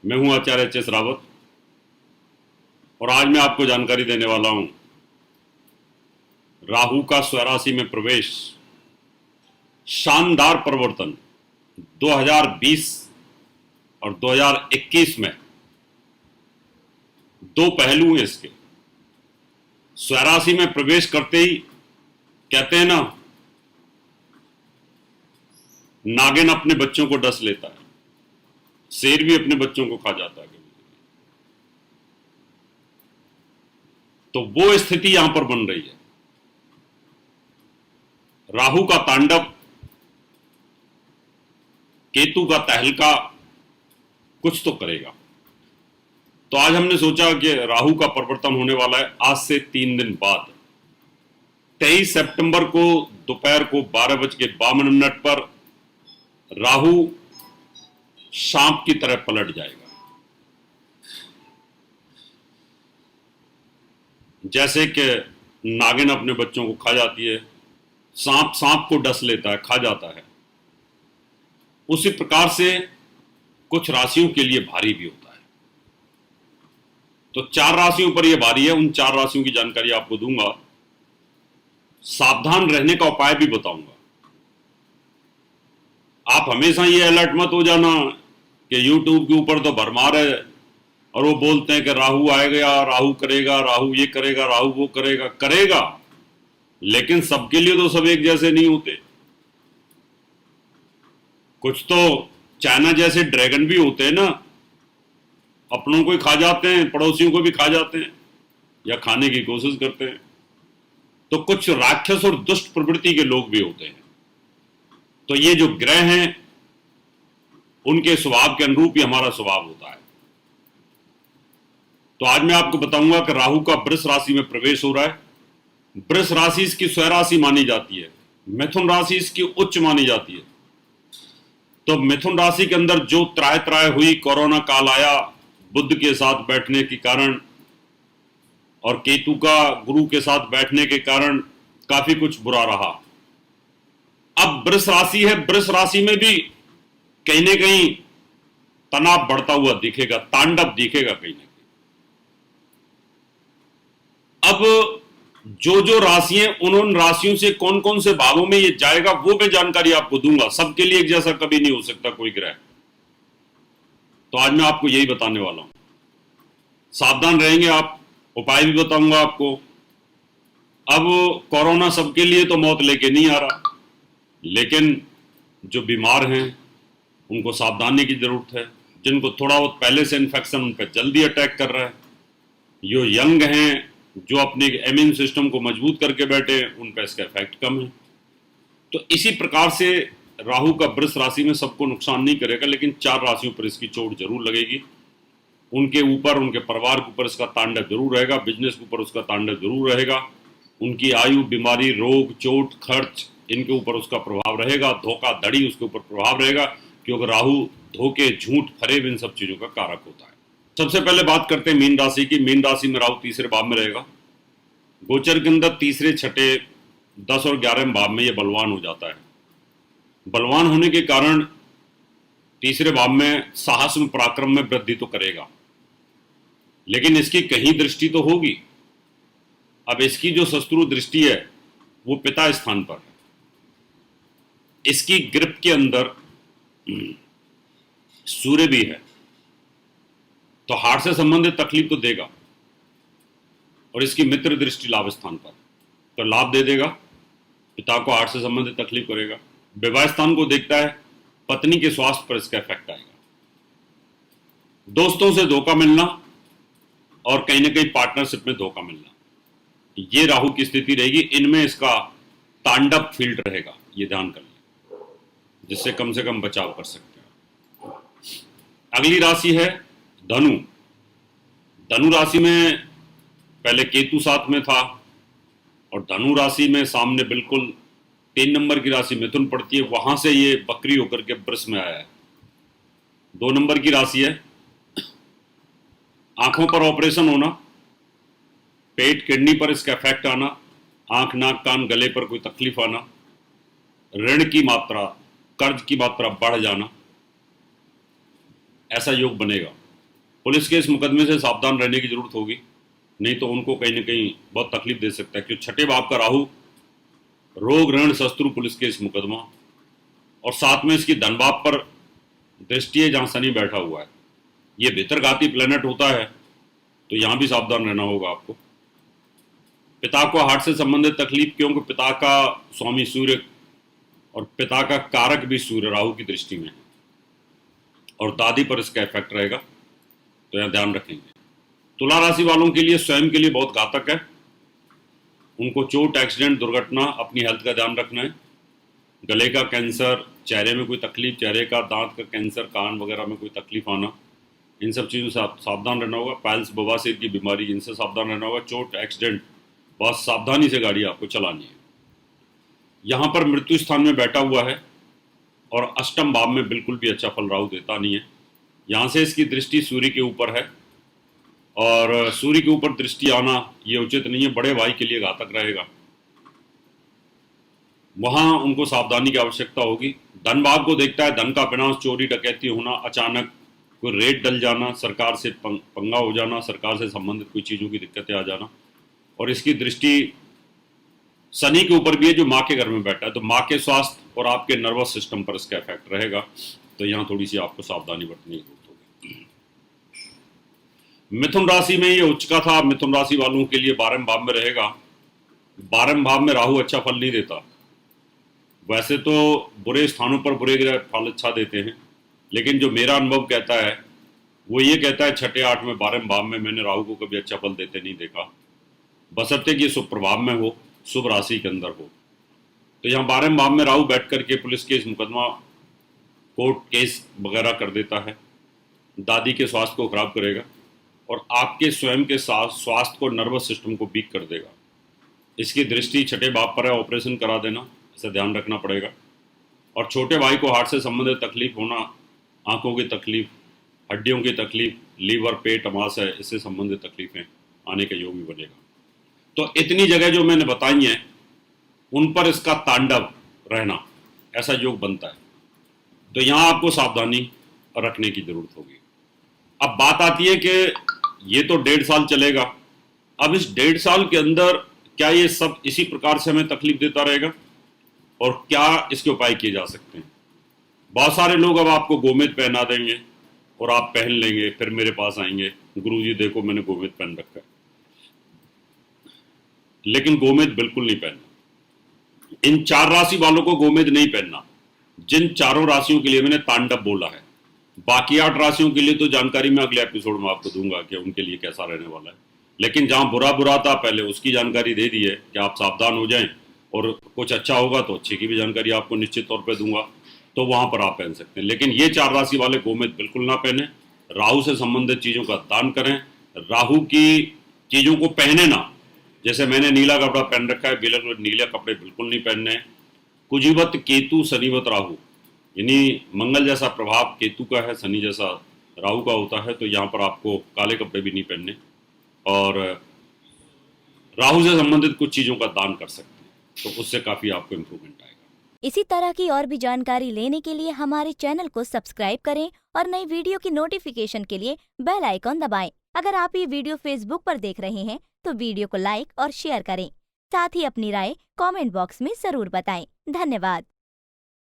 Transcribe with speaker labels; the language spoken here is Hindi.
Speaker 1: मैं हूं आचार्य एच.एस. रावत और आज मैं आपको जानकारी देने वाला हूं राहु का स्वराशि में प्रवेश, शानदार परिवर्तन 2020 और 2021 में। दो पहलू हैं इसके। स्वराशि में प्रवेश करते ही कहते हैं ना, नागिन अपने बच्चों को डस लेता है, शेर भी अपने बच्चों को खा जाता है। तो वो स्थिति यहां पर बन रही है। राहु का तांडव, केतु का तहलका कुछ तो करेगा। तो आज हमने सोचा कि राहु का परिवर्तन होने वाला है आज से 3 दिन बाद, 23 सितंबर को दोपहर को 12:52 पर राहु सांप की तरह पलट जाएगा। जैसे कि नागिन अपने बच्चों को खा जाती है, सांप सांप को डस लेता है, खा जाता है, उसी प्रकार से कुछ राशियों के लिए भारी भी होता है। तो 4 राशियों पर यह भारी है। उन 4 राशियों की जानकारी आपको दूंगा, सावधान रहने का उपाय भी बताऊंगा। आप हमेशा ये अलर्ट मत हो जाना कि यूट्यूब के ऊपर तो भरमार है और वो बोलते हैं कि राहु आएगा, राहु करेगा, राहु ये करेगा, राहु वो करेगा। करेगा, लेकिन सबके लिए तो सब एक जैसे नहीं होते। कुछ तो चाइना जैसे ड्रैगन भी होते हैं ना, अपनों को ही खा जाते हैं, पड़ोसियों को भी खा जाते हैं या खाने की कोशिश करते हैं। तो कुछ राक्षस और दुष्ट प्रवृत्ति के लोग भी होते हैं। तो ये जो ग्रह हैं, उनके स्वभाव के अनुरूप ही हमारा स्वभाव होता है। तो आज मैं आपको बताऊंगा कि राहु का वृष राशि में प्रवेश हो रहा है। वृष राशि इसकी स्वराशि मानी जाती है, मिथुन राशि इसकी उच्च मानी जाती है। तो मिथुन राशि के अंदर जो त्राय त्राय हुई, कोरोना काल आया बुध के साथ बैठने के कारण और केतु का गुरु के साथ बैठने के कारण, काफी कुछ बुरा रहा। अब वृष राशि है, वृष राशि में भी कहीं ना कहीं तनाव बढ़ता हुआ दिखेगा, तांडव दिखेगा कहीं ना कहीं। अब जो जो राशियां, उन राशियों से कौन कौन से भावों में ये जाएगा वो मैं जानकारी आपको दूंगा। सबके लिए एक जैसा कभी नहीं हो सकता कोई ग्रह। तो आज मैं आपको यही बताने वाला हूं। सावधान रहेंगे आप, उपाय भी बताऊंगा आपको। अब कोरोना सबके लिए तो मौत लेके नहीं आ रहा, लेकिन जो बीमार हैं उनको सावधानी की जरूरत है। जिनको थोड़ा बहुत पहले से इन्फेक्शन, उन पर जल्दी अटैक कर रहा है। जो यंग हैं, जो अपने इम्यून सिस्टम को मजबूत करके बैठे हैं, उन पर इसका इफेक्ट कम है। तो इसी प्रकार से राहु का वृष राशि में सबको नुकसान नहीं करेगा, लेकिन 4 राशियों पर इसकी चोट जरूर लगेगी। उनके ऊपर, उनके परिवार के ऊपर इसका तांडव जरूर रहेगा, बिजनेस के ऊपर उसका तांडव जरूर रहेगा। उनकी आयु, बीमारी, रोग, चोट, खर्च, इनके ऊपर उसका प्रभाव रहेगा। धोखाधड़ी, उसके ऊपर प्रभाव रहेगा, क्योंकि राहु धोखे, झूठ, फरेब, इन सब चीजों का कारक होता है। सबसे पहले बात करते हैं मीन राशि की। मीन राशि में राहु तीसरे भाव में रहेगा। गोचर के अंदर तीसरे, छठे, 10 और 11वें भाव में ये बलवान हो जाता है। बलवान होने के कारण तीसरे भाव में साहस में, पराक्रम में वृद्धि तो करेगा, लेकिन इसकी कहीं दृष्टि तो होगी। अब इसकी जो शत्रु दृष्टि है वो पिता स्थान पर है। इसकी गिरफ्त के अंदर सूर्य भी है, तो हार्ट से संबंधित तकलीफ तो देगा। और इसकी मित्र दृष्टि लाभ स्थान पर, तो लाभ दे देगा। पिता को हार्ट से संबंधित तकलीफ करेगा। विवाह स्थान को देखता है, पत्नी के स्वास्थ्य पर इसका इफेक्ट आएगा। दोस्तों से धोखा मिलना और कहीं ना कहीं पार्टनरशिप में धोखा मिलना, ये राहु की स्थिति रहेगी। इनमें इसका तांडव फील्ड रहेगा, ये ध्यान कर लें, जिससे कम से कम बचाव कर सकते हैं। अगली राशि है धनु। धनु राशि में पहले केतु साथ में था, और धनु राशि में सामने बिल्कुल 3 नंबर की राशि मिथुन पड़ती है, वहां से ये बकरी होकर के वृष में आया है। 2 नंबर की राशि है। आंखों पर ऑपरेशन होना, पेट, किडनी पर इसका इफेक्ट आना, आंख, नाक, कान, गले पर कोई तकलीफ आना, ऋण की मात्रा, कर्ज की मात्रा बढ़ जाना, ऐसा योग बनेगा। पुलिस के इस मुकदमे से सावधान रहने की जरूरत होगी, नहीं तो उनको कहीं ना कहीं बहुत तकलीफ दे सकता है। क्योंकि छठे भाव का राहु रोग ऋण शत्रु पुलिस के इस मुकदमा, और साथ में इसकी धन भाव पर दृष्टि है जहां शनि बैठा हुआ है। ये भीतरघाती प्लेनेट होता है, तो यहां भी सावधान रहना होगा आपको। पिता को हार्ट से संबंधित तकलीफ, क्योंकि पिता का स्वामी सूर्य और पिता का कारक भी सूर्य राहु की दृष्टि में है, और दादी पर इसका इफेक्ट रहेगा, तो यहां ध्यान रखेंगे। तुला राशि वालों के लिए स्वयं के लिए बहुत घातक है। उनको चोट, एक्सीडेंट, दुर्घटना, अपनी हेल्थ का ध्यान रखना है। गले का कैंसर, चेहरे में कोई तकलीफ, चेहरे का दांत का कैंसर, कान वगैरह में कोई तकलीफ आना, इन सब चीज़ों से आप सावधान रहना होगा। पाइल्स, बवासीर की बीमारी, इनसे सावधान रहना होगा। चोट, एक्सीडेंट, बहुत सावधानी से गाड़ी आपको चलानी है। यहाँ पर मृत्यु स्थान में बैठा हुआ है और अष्टम भाव में बिल्कुल भी अच्छा फल राहु देता नहीं है। यहाँ से इसकी दृष्टि सूर्य के ऊपर है, और सूर्य के ऊपर दृष्टि आना ये उचित नहीं है, बड़े भाई के लिए घातक रहेगा। वहां उनको सावधानी की आवश्यकता होगी। धन भाव को देखता है, धन का विनाश, चोरी डकैती होना, अचानक कोई रेट डल जाना, सरकार से पंगा हो जाना, सरकार से संबंधित कोई चीज़ों की दिक्कतें आ जाना। और इसकी दृष्टि शनि के ऊपर भी है जो माँ के घर में बैठा है, तो माँ के स्वास्थ्य और आपके नर्वस सिस्टम पर इसका इफेक्ट रहेगा, तो यहाँ थोड़ी सी आपको सावधानी बरतने की जरूरत होगी। मिथुन राशि में ये उच्च का था, मिथुन राशि वालों के लिए 12वें भाव में रहेगा। 12वें भाव में राहु अच्छा फल नहीं देता। वैसे तो बुरे स्थानों पर बुरे ग्रह फल अच्छा देते हैं, लेकिन जो मेरा अनुभव कहता है वो ये कहता है 6, 8 में 12वें भाव में मैंने राहु को कभी अच्छा फल देते नहीं देखा, बशर्ते कि शुभ प्रभाव में हो, शुभ राशि के अंदर हो। तो यहाँ 12वें भाव में राहु बैठ करके पुलिस केस, मुकदमा, कोर्ट केस वगैरह कर देता है। दादी के स्वास्थ्य को खराब करेगा और आपके स्वयं के स्वास्थ्य को, नर्वस सिस्टम को वीक कर देगा। इसकी दृष्टि छठे भाव पर है, ऑपरेशन करा देना, इसे ध्यान रखना पड़ेगा। और छोटे भाई को हार्ट से संबंधित तकलीफ होना, आंखों की तकलीफ, हड्डियों की तकलीफ, लीवर, पेट, अमाशय, इससे संबंधित तकलीफें आने का योग भी बनेगा। तो इतनी जगह जो मैंने बताई हैं उन पर इसका तांडव रहना, ऐसा योग बनता है। तो यहाँ आपको सावधानी रखने की जरूरत होगी। अब बात आती है कि ये तो 1.5 साल चलेगा। अब इस 1.5 साल के अंदर क्या ये सब इसी प्रकार से हमें तकलीफ देता रहेगा, और क्या इसके उपाय किए जा सकते हैं? बहुत सारे लोग अब आपको गोमेद पहना देंगे और आप पहन लेंगे, फिर मेरे पास आएंगे, गुरुजी देखो मैंने गोमेद पहन रखा है। लेकिन गोमेद बिल्कुल नहीं पहनना। इन 4 राशि वालों को गोमेद नहीं पहनना, जिन 4 राशियों के लिए मैंने तांडव बोला है। बाकी 8 राशियों के लिए तो जानकारी मैं अगले एपिसोड में आपको दूंगा कि उनके लिए कैसा रहने वाला है। लेकिन जहां बुरा था पहले उसकी जानकारी दे दी है कि आप सावधान हो जाएं, और कुछ अच्छा होगा तो अच्छे की भी जानकारी आपको निश्चित तौर पे दूंगा, तो वहां पर आप पहन सकते हैं। लेकिन ये 4 राशि वाले गोमेद बिल्कुल ना पहने। राहु से संबंधित चीज़ों का दान करें, राहु की चीज़ों को पहने ना। जैसे मैंने नीला कपड़ा पहन रखा है, बिल्कुल नीले कपड़े बिल्कुल नहीं पहनने हैं। कुजीवत केतु शनिवत राहु, यानी मंगल जैसा प्रभाव केतु का है, शनि जैसा राहु का होता है। तो यहाँ पर आपको काले कपड़े भी नहीं पहनने, और राहु से संबंधित कुछ चीज़ों का दान कर सकते हैं, तो उससे काफ़ी आपको इम्प्रूवमेंट आएगा।
Speaker 2: इसी तरह की और भी जानकारी लेने के लिए हमारे चैनल को सब्सक्राइब करें और नई वीडियो की नोटिफिकेशन के लिए बेल आइकॉन दबाएं। अगर आप ये वीडियो फेसबुक पर देख रहे हैं तो वीडियो को लाइक और शेयर करें। साथ ही अपनी राय कमेंट बॉक्स में जरूर बताएं। धन्यवाद।